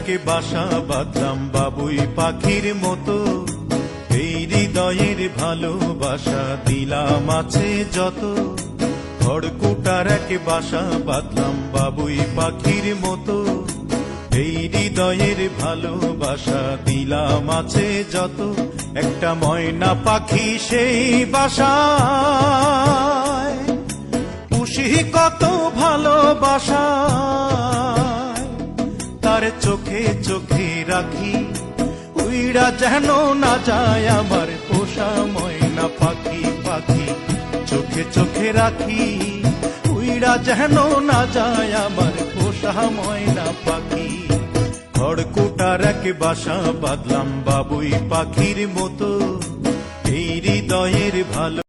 এক বাসা বাঁধলাম বাবুই পাখির মতো, এই হৃদয়ের ভালোবাসা দিলাম আছে যত। খড়কুটার এক বাসা বাঁধলাম বাবুই পাখির মতো, এই হৃদয়ের ভালোবাসা দিলাম আছে যত। একটা ময়না পাখি সেই বাসায়, পুষি কত ভালোবাসা, তার চোখে চোখে রাখি, উইড়া যেন না যায় আমার পোষা ময়না পাখি। পাখি চোখে চোখে রাখি, উইড়া যেন না যায় আমার পোষা ময়না পাখি। খড়কুটার এক বাসা বাঁধলাম বাবুই পাখির মতো, এই হৃদয়ের ভালো